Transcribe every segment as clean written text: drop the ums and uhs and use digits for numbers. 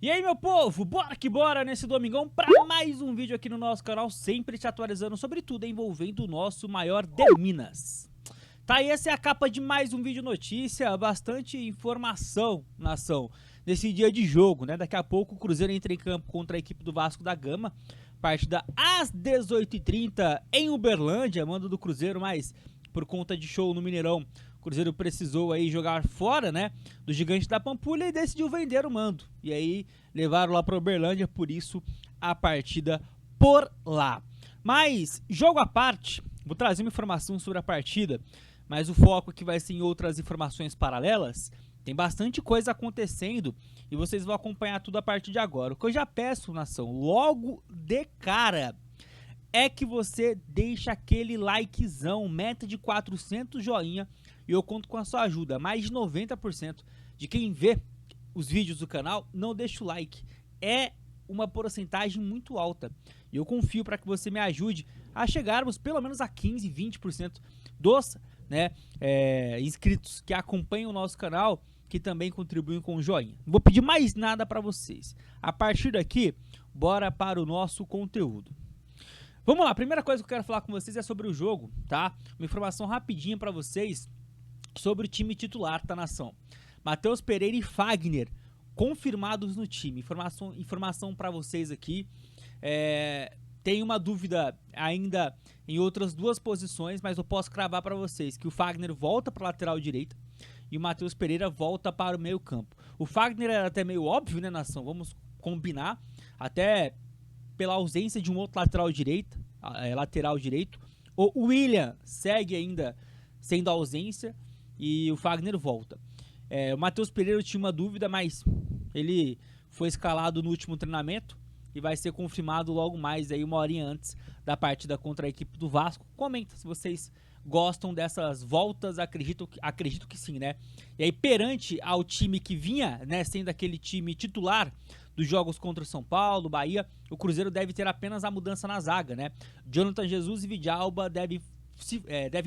E aí, meu povo, bora que bora nesse domingão pra mais um vídeo aqui no nosso canal, sempre te atualizando sobre tudo envolvendo o nosso maior de Minas. Tá, aí essa é a capa de mais um vídeo notícia, bastante informação, nação, nesse dia de jogo, né? Daqui a pouco o Cruzeiro entra em campo contra a equipe do Vasco da Gama, partida às 18h30 em Uberlândia, mando do Cruzeiro, mas por conta de show no Mineirão, o Cruzeiro precisou aí jogar fora, né, do Gigante da Pampulha e decidiu vender o mando. E aí levaram lá para Uberlândia, por isso a partida por lá. Mas, jogo à parte, vou trazer uma informação sobre a partida, mas o foco aqui vai ser em outras informações paralelas. Tem bastante coisa acontecendo e vocês vão acompanhar tudo a partir de agora. O que eu já peço, nação, logo de cara, é que você deixe aquele likezão, meta de 400 joinha, e eu conto com a sua ajuda. Mais de 90% de quem vê os vídeos do canal não deixa o like. É uma porcentagem muito alta. E eu confio para que você me ajude a chegarmos pelo menos a 15, 20% dos inscritos que acompanham o nosso canal, que também contribuem com o joinha. Não vou pedir mais nada para vocês. A partir daqui, bora para o nosso conteúdo. Vamos lá, a primeira coisa que eu quero falar com vocês é sobre o jogo, tá? Uma informação rapidinha para vocês sobre o time titular da nação. Matheus Pereira e Fagner confirmados no time. Informação para vocês aqui. Tem uma dúvida ainda em outras duas posições, mas eu posso cravar para vocês que o Fagner volta para a lateral direita e o Matheus Pereira volta para o meio campo. O Fagner era até meio óbvio, né, nação? Vamos combinar, até pela ausência de um outro lateral direito. O William segue ainda sendo ausência e o Fagner volta. O Matheus Pereira eu tinha uma dúvida, mas ele foi escalado no último treinamento e vai ser confirmado logo mais, aí uma horinha antes da partida contra a equipe do Vasco. Comenta se vocês gostam dessas voltas, acredito que sim, né? E aí, perante ao time que vinha, né, sendo aquele time titular dos jogos contra o São Paulo, Bahia, o Cruzeiro deve ter apenas a mudança na zaga, né? Jonathan Jesus e Vidalba devem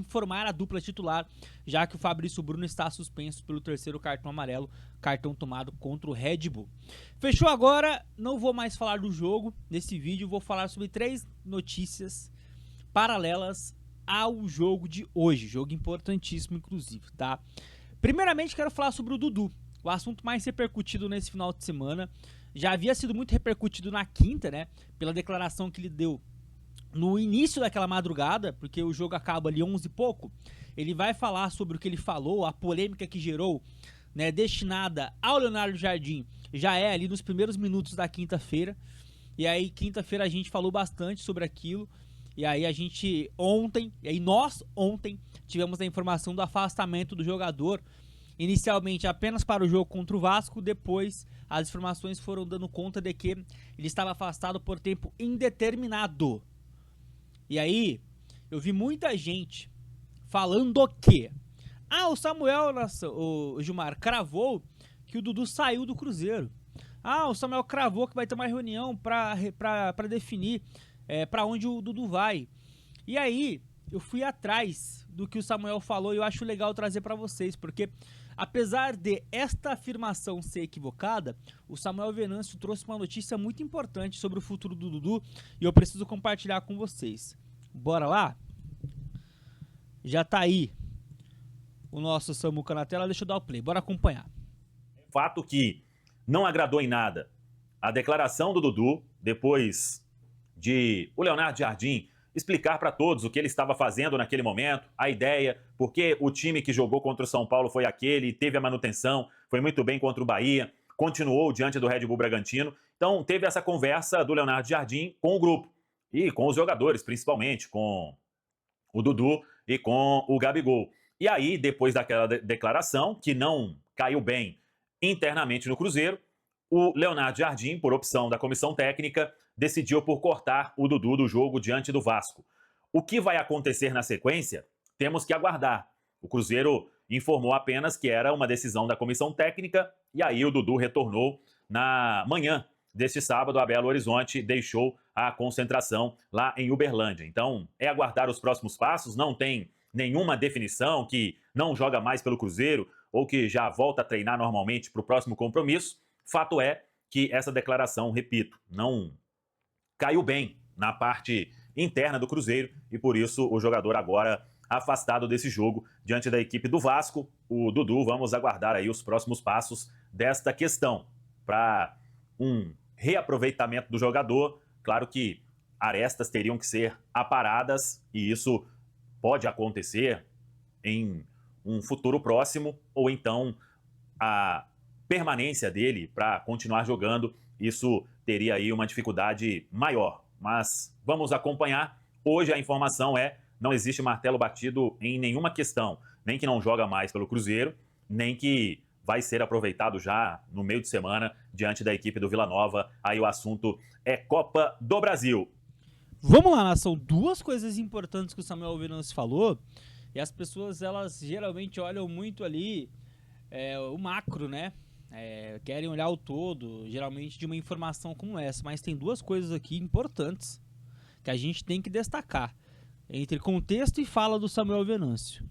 formar a dupla titular, já que o Fabrício Bruno está suspenso pelo terceiro cartão amarelo, cartão tomado contra o Red Bull. Fechou agora, não vou mais falar do jogo nesse vídeo, vou falar sobre 3 notícias paralelas ao jogo de hoje, jogo importantíssimo inclusive, tá? Primeiramente quero falar sobre o Dudu, o assunto mais repercutido nesse final de semana. Já havia sido muito repercutido na quinta, né, pela declaração que ele deu no início daquela madrugada, porque o jogo acaba ali 11 e pouco. Ele vai falar sobre o que ele falou, a polêmica que gerou, né, destinada ao Leonardo Jardim, já é ali nos primeiros minutos da quinta-feira. E aí quinta-feira a gente falou bastante sobre aquilo. E aí nós ontem tivemos a informação do afastamento do jogador, inicialmente apenas para o jogo contra o Vasco, depois as informações foram dando conta de que ele estava afastado por tempo indeterminado. E aí, eu vi muita gente falando que o Samuel, o Gilmar, cravou que o Dudu saiu do Cruzeiro. O Samuel cravou que vai ter uma reunião para definir para onde o Dudu vai. E aí, eu fui atrás do que o Samuel falou e eu acho legal trazer para vocês, porque apesar de esta afirmação ser equivocada, o Samuel Venâncio trouxe uma notícia muito importante sobre o futuro do Dudu e eu preciso compartilhar com vocês. Bora lá? Já tá aí o nosso Samuca na tela, deixa eu dar o play, bora acompanhar. Fato que não agradou em nada a declaração do Dudu, depois de o Leonardo Jardim explicar para todos o que ele estava fazendo naquele momento, a ideia, porque o time que jogou contra o São Paulo foi aquele, teve a manutenção, foi muito bem contra o Bahia, continuou diante do Red Bull Bragantino. Então teve essa conversa do Leonardo Jardim com o grupo e com os jogadores, principalmente com o Dudu e com o Gabigol. E aí, depois daquela declaração, que não caiu bem internamente no Cruzeiro, o Leonardo Jardim, por opção da comissão técnica, decidiu por cortar o Dudu do jogo diante do Vasco. O que vai acontecer na sequência, temos que aguardar. O Cruzeiro informou apenas que era uma decisão da comissão técnica e aí o Dudu retornou na manhã deste sábado a Belo Horizonte, deixou a concentração lá em Uberlândia. Então, é aguardar os próximos passos, não tem nenhuma definição que não joga mais pelo Cruzeiro ou que já volta a treinar normalmente para o próximo compromisso. Fato é que essa declaração, repito, não caiu bem na parte interna do Cruzeiro e por isso o jogador agora afastado desse jogo diante da equipe do Vasco. O Dudu, vamos aguardar aí os próximos passos desta questão para um reaproveitamento do jogador. Claro que arestas teriam que ser aparadas e isso pode acontecer em um futuro próximo ou então a permanência dele para continuar jogando, isso teria aí uma dificuldade maior. Mas vamos acompanhar. Hoje a informação é: não existe martelo batido em nenhuma questão, nem que não joga mais pelo Cruzeiro, nem que vai ser aproveitado já no meio de semana diante da equipe do Vila Nova. Aí o assunto é Copa do Brasil. Vamos lá, nação. Duas coisas importantes que o Samuel Venâncio falou, e as pessoas, elas geralmente olham muito ali o macro, né? Querem olhar o todo, geralmente de uma informação como essa, mas tem duas coisas aqui importantes que a gente tem que destacar entre contexto e fala do Samuel Venâncio.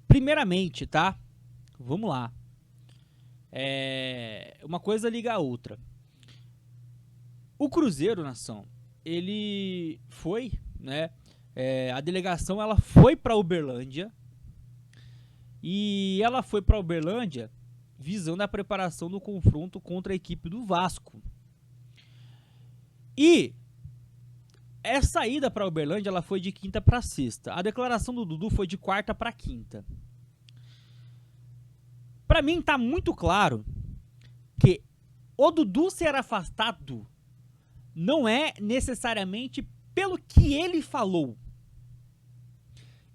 Primeiramente, tá? Vamos lá. Uma coisa liga a outra. O Cruzeiro, nação, ele foi, né? A delegação, ela foi para Uberlândia e ela foi para Uberlândia visando a preparação do confronto contra a equipe do Vasco. E essa ida para Uberlândia, ela foi de quinta para sexta. A declaração do Dudu foi de quarta para quinta. Para mim tá muito claro que o Dudu ser afastado não é necessariamente pelo que ele falou.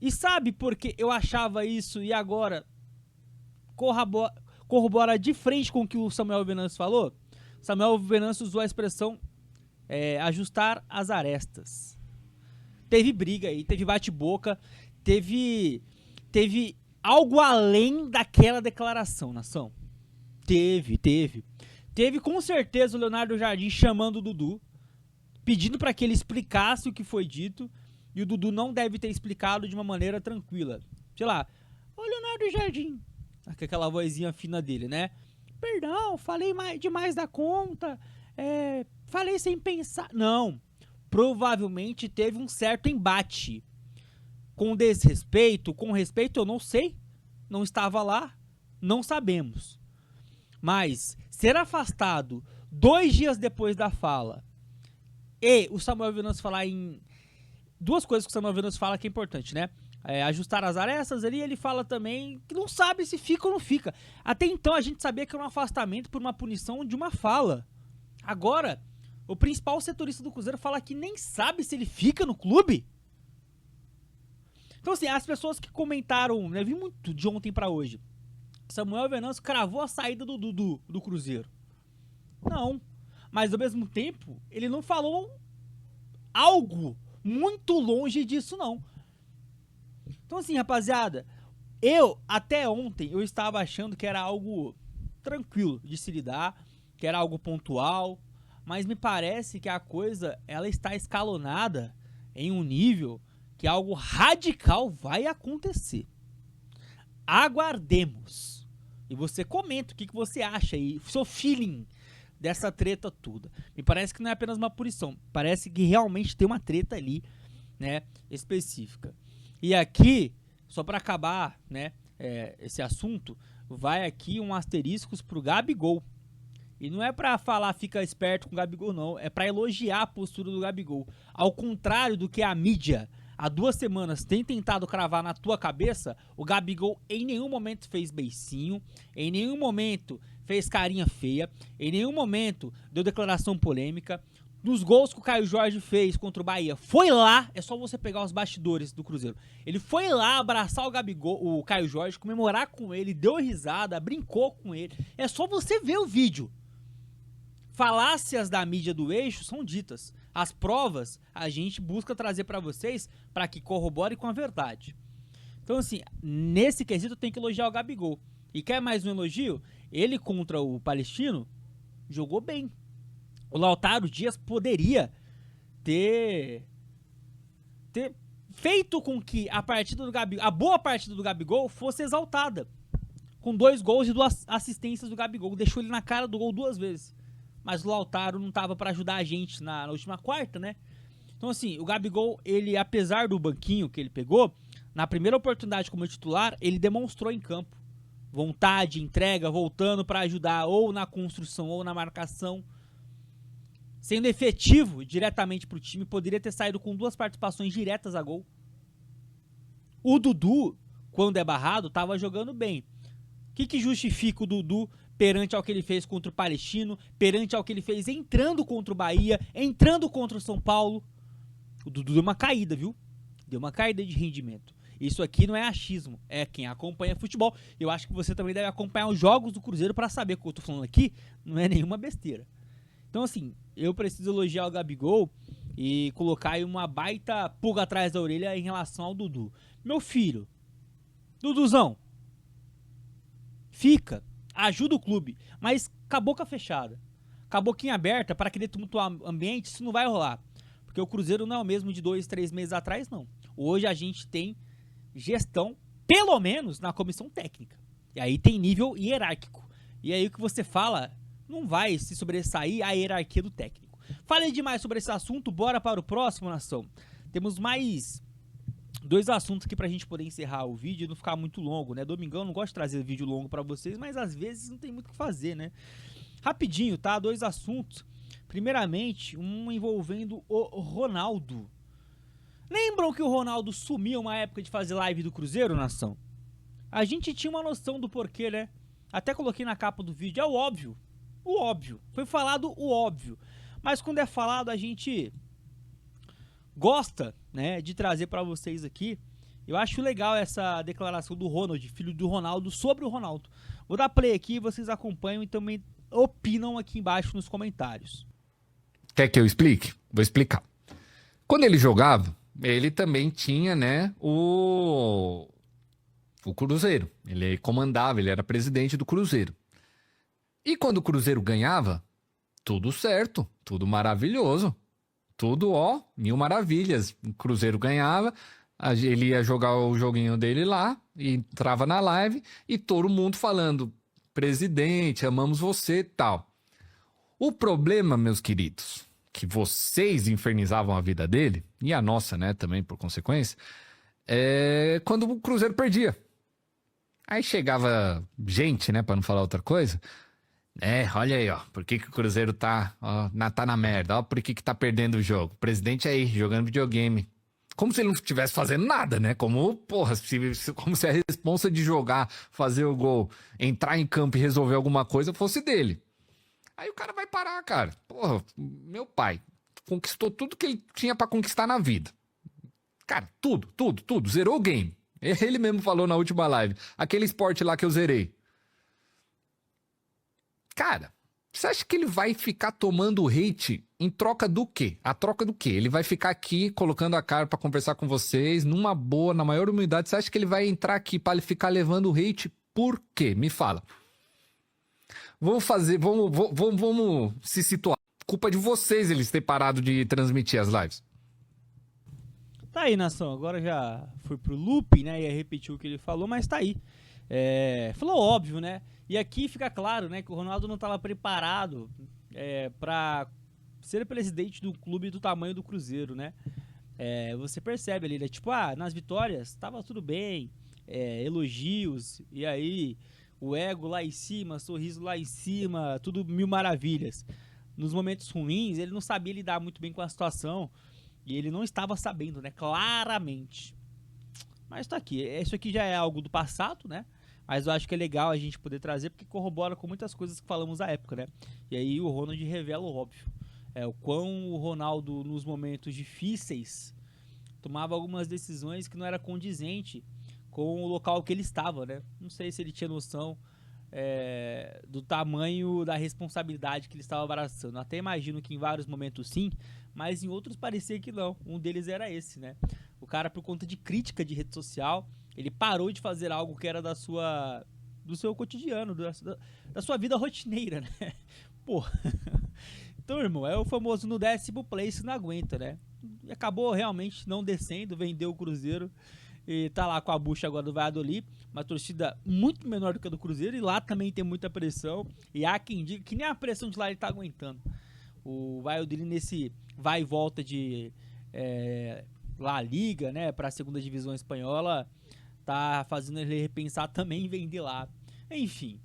E sabe por que eu achava isso e agora corrobora de frente com o que o Samuel Venâncio falou? Samuel Venâncio usou a expressão ajustar as arestas. Teve briga aí, teve bate-boca, teve algo além daquela declaração, nação. Teve com certeza o Leonardo Jardim chamando o Dudu, pedindo para que ele explicasse o que foi dito, e o Dudu não deve ter explicado de uma maneira tranquila. Sei lá, ô Leonardo Jardim, aquela vozinha fina dele, né? Perdão, falei demais da conta, falei sem pensar. Não, provavelmente teve um certo embate. Com desrespeito, com respeito, eu não sei, não estava lá, não sabemos. Mas ser afastado 2 dias depois da fala e o Samuel Venâncio falar em duas coisas que o Samuel Venâncio fala que é importante, né? Ajustar as arestas ali, ele fala também que não sabe se fica ou não fica. Até então a gente sabia que era um afastamento por uma punição de uma fala. Agora, o principal setorista do Cruzeiro fala que nem sabe se ele fica no clube. Então assim, as pessoas que comentaram, né, vi muito de ontem pra hoje, Samuel Venâncio cravou a saída do Dudu do Cruzeiro. Não, mas ao mesmo tempo, ele não falou algo muito longe disso não. Então assim, rapaziada, até ontem, eu estava achando que era algo tranquilo de se lidar, que era algo pontual, mas me parece que a coisa, ela está escalonada em um nível que algo radical vai acontecer. Aguardemos. E você comenta o que você acha aí, seu feeling dessa treta toda. Me parece que não é apenas uma punição, parece que realmente tem uma treta ali, né, específica. E aqui, só para acabar, né, esse assunto, vai aqui um asteriscos pro Gabigol. E não é pra falar fica esperto com o Gabigol, não. É pra elogiar a postura do Gabigol. Ao contrário do que a mídia há 2 semanas tem tentado cravar na tua cabeça, o Gabigol em nenhum momento fez beicinho, em nenhum momento fez carinha feia, em nenhum momento deu declaração polêmica. Nos gols que o Caio Jorge fez contra o Bahia, foi lá, é só você pegar os bastidores do Cruzeiro. Ele foi lá abraçar o Gabigol, o Caio Jorge, comemorar com ele, deu risada, brincou com ele. É só você ver o vídeo. Falácias da mídia do eixo são ditas. As provas a gente busca trazer para vocês para que corrobore com a verdade. Então assim, nesse quesito tem que elogiar o Gabigol. E quer mais um elogio? Ele contra o Palestino jogou bem. O Lautaro Dias poderia ter feito com que a boa partida do Gabigol fosse exaltada. com 2 gols e 2 assistências do Gabigol. Deixou ele na cara do gol 2 vezes. Mas o Lautaro não tava pra ajudar a gente na última quarta, né? Então assim, o Gabigol, ele, apesar do banquinho que ele pegou, na primeira oportunidade como titular, ele demonstrou em campo vontade, entrega, voltando pra ajudar ou na construção ou na marcação. Sendo efetivo diretamente pro time, poderia ter saído com 2 participações diretas a gol. O Dudu, quando é barrado, tava jogando bem. O que justifica o Dudu perante ao que ele fez contra o Palestino, perante ao que ele fez entrando contra o Bahia, entrando contra o São Paulo? O Dudu deu uma caída, viu? Deu uma caída de rendimento. Isso aqui não é achismo, é quem acompanha futebol. Eu acho que você também deve acompanhar os jogos do Cruzeiro para saber que o que eu tô falando aqui não é nenhuma besteira. Então assim, eu preciso elogiar o Gabigol e colocar aí uma baita pulga atrás da orelha em relação ao Dudu. Meu filho, Duduzão, fica, ajuda o clube, mas com a boca fechada, com a boquinha aberta para querer tumultuar ambiente, isso não vai rolar. Porque o Cruzeiro não é o mesmo de 2, 3 meses atrás, não. Hoje a gente tem gestão, pelo menos na comissão técnica. E aí tem nível hierárquico. E aí o que você fala não vai se sobressair a hierarquia do técnico. Falei demais sobre esse assunto, bora para o próximo, nação. Temos mais 2 assuntos aqui pra gente poder encerrar o vídeo e não ficar muito longo, né? Domingão eu não gosto de trazer vídeo longo pra vocês, mas às vezes não tem muito o que fazer, né? Rapidinho, tá? 2 assuntos. Primeiramente, um envolvendo o Ronaldo. Lembram que o Ronaldo sumiu uma época de fazer live do Cruzeiro, nação? A gente tinha uma noção do porquê, né? Até coloquei na capa do vídeo, é o óbvio. O óbvio. Foi falado o óbvio. Mas quando é falado, a gente gosta, né, de trazer pra vocês aqui. Eu acho legal essa declaração do Ronald, filho do Ronaldo, sobre o Ronaldo. Vou dar play aqui, vocês acompanham e também opinam aqui embaixo nos comentários. Quer que eu explique? Vou explicar. Quando ele jogava, ele também tinha, né, o Cruzeiro. Ele comandava, ele era presidente do Cruzeiro. E quando o Cruzeiro ganhava, tudo certo, tudo maravilhoso. Tudo, ó, 1000 maravilhas. O Cruzeiro ganhava, ele ia jogar o joguinho dele lá, e entrava na live, e todo mundo falando, presidente, amamos você e tal. O problema, meus queridos, que vocês infernizavam a vida dele, e a nossa, né, também por consequência, é quando o Cruzeiro perdia. Aí chegava gente, né, pra não falar outra coisa, olha aí, ó, por que o Cruzeiro tá na merda, ó, por que tá perdendo o jogo. O presidente aí, jogando videogame. Como se ele não estivesse fazendo nada, né? Como, porra, como se a responsa de jogar, fazer o gol, entrar em campo e resolver alguma coisa fosse dele. Aí o cara vai parar, cara. Porra, meu pai conquistou tudo que ele tinha pra conquistar na vida. Cara, tudo. Zerou o game. Ele mesmo falou na última live. Aquele esporte lá que eu zerei. Cara, você acha que ele vai ficar tomando hate em troca do quê? A troca do quê? Ele vai ficar aqui colocando a cara pra conversar com vocês, numa boa, na maior humildade. Você acha que ele vai entrar aqui pra ele ficar levando hate por quê? Me fala. Vamos se situar. Culpa de vocês eles terem parado de transmitir as lives. Tá aí, nação. Agora já foi pro loop, né? Ia repetir o que ele falou, mas tá aí. Falou óbvio, né? E aqui fica claro, né, que o Ronaldo não estava preparado para ser presidente do clube do tamanho do Cruzeiro, né? Você percebe ali, né? Tipo, nas vitórias tava tudo bem, elogios, e aí o ego lá em cima, sorriso lá em cima, tudo 1000 maravilhas. Nos momentos ruins, ele não sabia lidar muito bem com a situação, e ele não estava sabendo, né? Claramente. Mas tá aqui, isso aqui já é algo do passado, né? Mas eu acho que é legal a gente poder trazer, porque corrobora com muitas coisas que falamos à época, né? E aí o Ronald revela o óbvio. O quão o Ronaldo, nos momentos difíceis, tomava algumas decisões que não era condizente com o local que ele estava, né? Não sei se ele tinha noção do tamanho da responsabilidade que ele estava abraçando. Até imagino que em vários momentos sim, mas em outros parecia que não. Um deles era esse, né? O cara, por conta de crítica de rede social, ele parou de fazer algo que era do seu cotidiano, da sua vida rotineira, né? Pô. Então, irmão, é o famoso no 10º place, não aguenta, né? E acabou realmente não descendo, vendeu o Cruzeiro e tá lá com a bucha agora do Valladolid, uma torcida muito menor do que a do Cruzeiro, e lá também tem muita pressão, e há quem diga que nem a pressão de lá ele tá aguentando. O Valladolid nesse vai e volta de La Liga, né, para a segunda divisão espanhola, tá fazendo ele repensar também em vender lá. Enfim,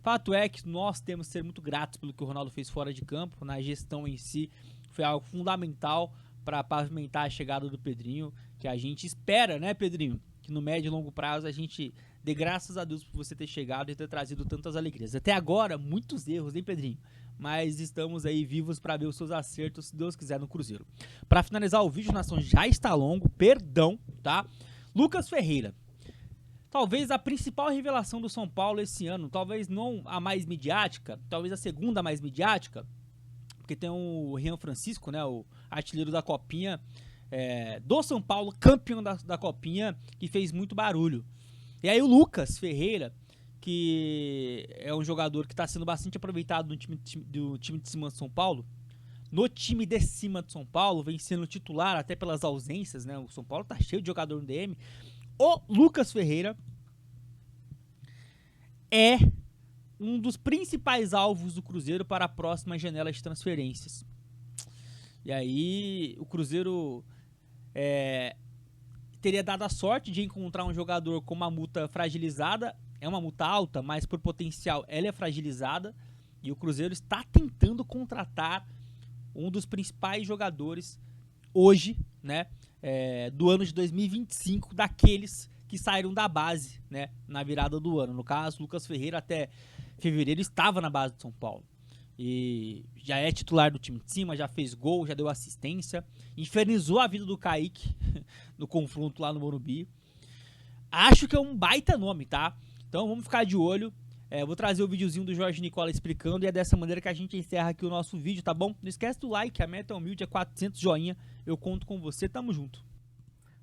fato é que nós temos que ser muito gratos pelo que o Ronaldo fez fora de campo, na gestão em si, foi algo fundamental para pavimentar a chegada do Pedrinho, que a gente espera, né, Pedrinho, que no médio e longo prazo a gente dê graças a Deus por você ter chegado e ter trazido tantas alegrias. Até agora, muitos erros, hein, Pedrinho? Mas estamos aí vivos para ver os seus acertos, se Deus quiser, no Cruzeiro. Para finalizar o vídeo, nação, já está longo, perdão, tá? Lucas Ferreira. Talvez a principal revelação do São Paulo esse ano, talvez não a mais midiática, talvez a segunda mais midiática, porque tem o Rian Francisco, né, o artilheiro da Copinha, do São Paulo, campeão da Copinha, que fez muito barulho. E aí o Lucas Ferreira, que é um jogador que está sendo bastante aproveitado no time de cima de São Paulo, no time de cima de São Paulo, vem sendo titular até pelas ausências, né? O São Paulo tá cheio de jogador no DM. O Lucas Ferreira é um dos principais alvos do Cruzeiro para a próxima janela de transferências. E aí o Cruzeiro teria dado a sorte de encontrar um jogador com uma multa fragilizada. É uma multa alta, mas por potencial ela é fragilizada. E o Cruzeiro está tentando contratar um dos principais jogadores hoje, né, do ano de 2025, daqueles que saíram da base, né, na virada do ano. No caso, Lucas Ferreira até fevereiro estava na base de São Paulo. E já é titular do time de cima, já fez gol, já deu assistência, infernizou a vida do Kaique no confronto lá no Morumbi. Acho que é um baita nome, tá? Então vamos ficar de olho. Vou trazer o videozinho do Jorge Nicola explicando, e é dessa maneira que a gente encerra aqui o nosso vídeo, tá bom? Não esquece do like, a meta é humilde, é 400 joinha. Eu conto com você, tamo junto.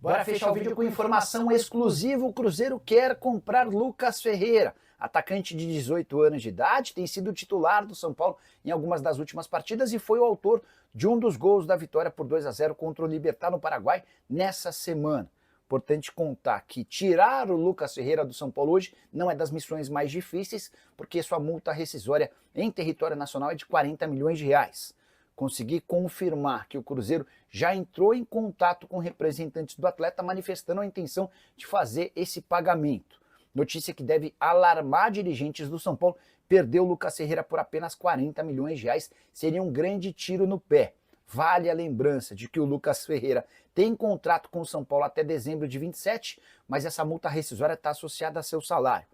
Bora fechar o vídeo com informação exclusiva. O Cruzeiro quer comprar Lucas Ferreira. Atacante de 18 anos de idade, tem sido titular do São Paulo em algumas das últimas partidas e foi o autor de um dos gols da vitória por 2-0 contra o Libertad no Paraguai nessa semana. Importante contar que tirar o Lucas Ferreira do São Paulo hoje não é das missões mais difíceis, porque sua multa rescisória em território nacional é de 40 milhões de reais. Consegui confirmar que o Cruzeiro já entrou em contato com representantes do atleta manifestando a intenção de fazer esse pagamento. Notícia que deve alarmar dirigentes do São Paulo. Perder o Lucas Ferreira por apenas 40 milhões de reais seria um grande tiro no pé. Vale a lembrança de que o Lucas Ferreira tem contrato com o São Paulo até dezembro de 27, mas essa multa rescisória está associada a seu salário.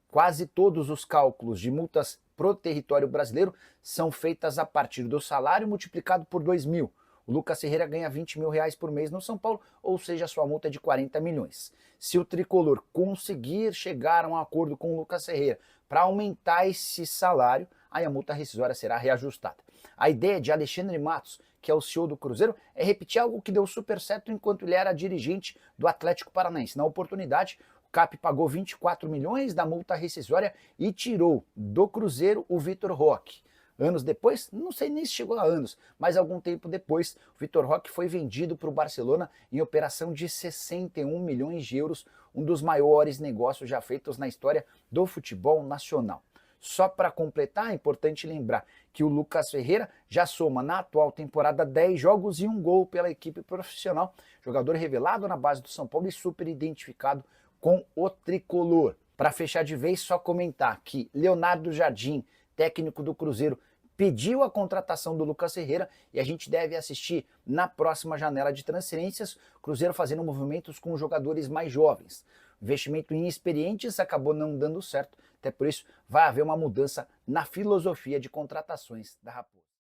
Quase todos os cálculos de multas pro território brasileiro são feitas a partir do salário multiplicado por 2.000. O Lucas Ferreira ganha 20 mil reais por mês no São Paulo, ou seja, sua multa é de 40 milhões. Se o tricolor conseguir chegar a um acordo com o Lucas Ferreira para aumentar esse salário, aí a multa rescisória será reajustada. A ideia de Alexandre Matos, que é o CEO do Cruzeiro, é repetir algo que deu super certo enquanto ele era dirigente do Atlético Paranaense. Na oportunidade, o CAP pagou 24 milhões da multa rescisória e tirou do Cruzeiro o Vitor Roque. Anos depois, não sei nem se chegou a anos, mas algum tempo depois, o Vitor Roque foi vendido para o Barcelona em operação de 61 milhões de euros, um dos maiores negócios já feitos na história do futebol nacional. Só para completar, é importante lembrar que o Lucas Ferreira já soma na atual temporada 10 jogos e 1 gol pela equipe profissional, jogador revelado na base do São Paulo e super identificado com o tricolor. Para fechar de vez, só comentar que Leonardo Jardim, técnico do Cruzeiro, pediu a contratação do Lucas Ferreira e a gente deve assistir na próxima janela de transferências, Cruzeiro fazendo movimentos com jogadores mais jovens. O investimento em experientes acabou não dando certo, até por isso vai haver uma mudança na filosofia de contratações da Raposa.